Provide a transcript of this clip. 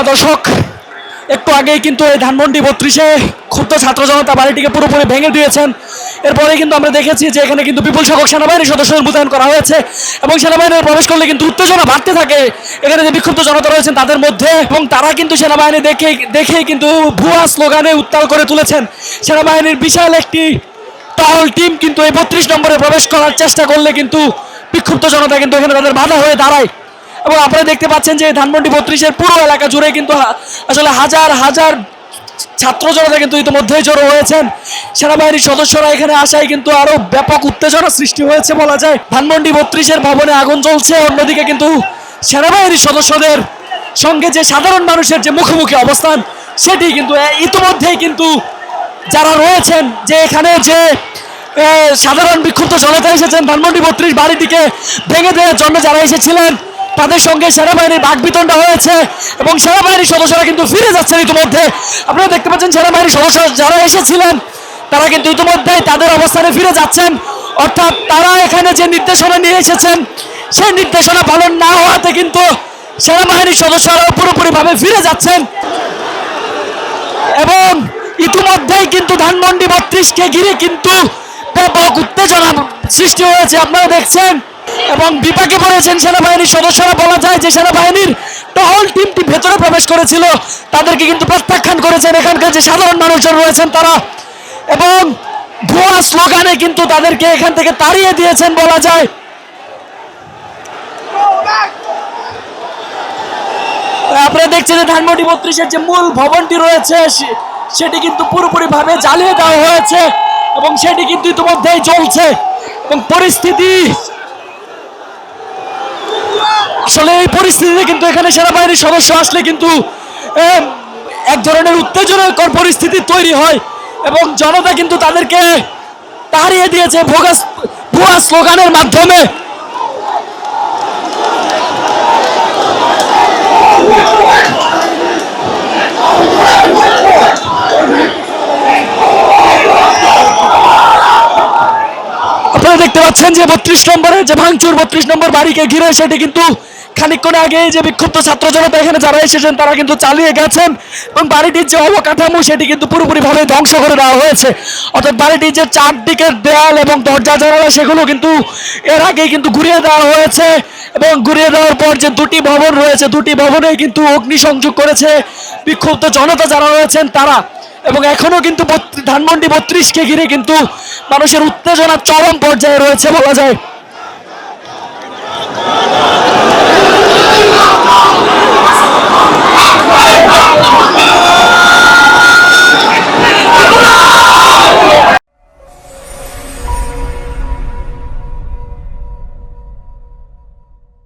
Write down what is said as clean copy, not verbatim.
দর্শক, একটু আগেই কিন্তু এই ধানমন্ডি 32-এ ক্ষুব্ধ ছাত্র জনতা বাড়িটিকে পুরোপুরি ভেঙে দিয়েছেন। এরপরে কিন্তু আমরা দেখেছি যে এখানে কিন্তু বিপুল সংখ্যক সেনাবাহিনীর সদস্যদের মোতায়েন করা হয়েছে এবং সেনাবাহিনীর প্রবেশ করলে কিন্তু উত্তেজনা বাড়তে থাকে এখানে যে বিক্ষুব্ধ জনতা রয়েছেন তাদের মধ্যে, এবং তারা কিন্তু সেনাবাহিনী দেখেই কিন্তু ভুয়া স্লোগানে উত্তাল করে তুলেছেন। সেনাবাহিনীর বিশাল একটি টহল টিম কিন্তু এই 32 নম্বরে প্রবেশ করার চেষ্টা করলে কিন্তু বিক্ষুব্ধ জনতা কিন্তু এখানে তাদের বাধা হয়ে দাঁড়ায়। এবং আপনারা দেখতে পাচ্ছেন যে ধানমন্ডি 32-এর পুরো এলাকা জুড়ে কিন্তু আসলে হাজার হাজার ছাত্র জনতা কিন্তু ইতিমধ্যেই জড়ো হয়েছেন। সেনাবাহিনীর সদস্যরা এখানে আসায় কিন্তু আরো ব্যাপক উত্তেজনা সৃষ্টি হয়েছে বলা যায়। ধানমন্ডি 32-এর ভবনে আগুন জ্বলছে, অন্যদিকে কিন্তু সেনাবাহিনীর সদস্যদের সঙ্গে যে সাধারণ মানুষের যে মুখোমুখি অবস্থান সেটি কিন্তু ইতিমধ্যেই কিন্তু যারা রয়েছেন যে এখানে যে সাধারণ বিক্ষুব্ধ জনতা এসেছেন ধানমন্ডি 32 বাড়িটিকে ভেঙে দেওয়ার জন্য যারা এসেছিলেন তাদের সঙ্গে সেনাবাহিনীর বাকবিতণ্ডা হয়েছে এবং সেনাবাহিনীর সদস্যরা কিন্তু ফিরে যাচ্ছেন ইতিমধ্যে। আপনারা দেখতে পাচ্ছেন সেনাবাহিনীর সদস্য যারা এসেছিলেন তারা কিন্তু ইতিমধ্যে তাদের অবস্থানে ফিরে যাচ্ছেন, অর্থাৎ তারা এখানে যে নির্দেশনা নিয়ে এসেছেন সেই নির্দেশনা পালন না হওয়াতে কিন্তু সেনাবাহিনীর সদস্যরা পুরোপুরিভাবে ফিরে যাচ্ছেন এবং ইতিমধ্যেই কিন্তু ধানমন্ডি 32-কে ঘিরে কিন্তু ব্যাপক উত্তেজনা সৃষ্টি হয়েছে আপনারা দেখছেন এবং বিপাকে পড়েছেন সেনাবাহিনীর সদস্যরা। বলা যায় যে সেনাবাহিনীর টহল টিমটি ভেতরে প্রবেশ করেছিল, তাদেরকে কিন্তু প্রত্যাখ্যান করেছেন এখানকার যে সাধারণ মানুষজন রয়েছেন তারা, এবং ভুয়া স্লোগানে কিন্তু তাদেরকে এখান থেকে তাড়িয়ে দিয়েছেন বলা যায়। আপনারা দেখছেন যে ধানমন্ডি 32-এর যে মূল ভবনটি রয়েছে সেটি কিন্তু পুরোপুরিভাবে জ্বালিয়ে দেওয়া হয়েছে এবং সেটি কিন্তু ইতিমধ্যেই চলছে এবং পরিস্থিতি আসলে এই পরিস্থিতিতে কিন্তু এখানে সেনাবাহিনীর সদস্য আসলে কিন্তু এক ধরনের উত্তেজনাকর পরিস্থিতি তৈরি হয় এবং জনতা কিন্তু তাদেরকে তাড়িয়ে দিয়েছে ভুয়া স্লোগানের মাধ্যমে। আপনারা দেখতে পাচ্ছেন যে 32 নম্বরের যে ভাঙচুর 32 নম্বর বাড়িকে ঘিরে সেটি কিন্তু খানিকক্ষণ আগে যে বিক্ষুব্ধ ছাত্র জনতা এখানে যারা এসেছেন তারা কিন্তু চালিয়ে গেছেন এবং বাড়িটির যে অবকাঠামো সেটি কিন্তু পুরোপুরিভাবে ধ্বংস করে দেওয়া হয়েছে, অর্থাৎ বাড়িটির যে চারদিকের দেয়াল এবং দরজা জানালা সেগুলো কিন্তু এর আগেই কিন্তু ঘুরিয়ে দেওয়া হয়েছে এবং ঘুরিয়ে দেওয়ার পর যে দুটি ভবন রয়েছে দুটি ভবনে কিন্তু অগ্নিসংযোগ করেছে বিক্ষুব্ধ জনতা যারা রয়েছেন তারা, এবং এখনো কিন্তু ধানমন্ডি 32-কে ঘিরে কিন্তু মানুষের উত্তেজনা চরম পর্যায়ে রয়েছে বলা যায়।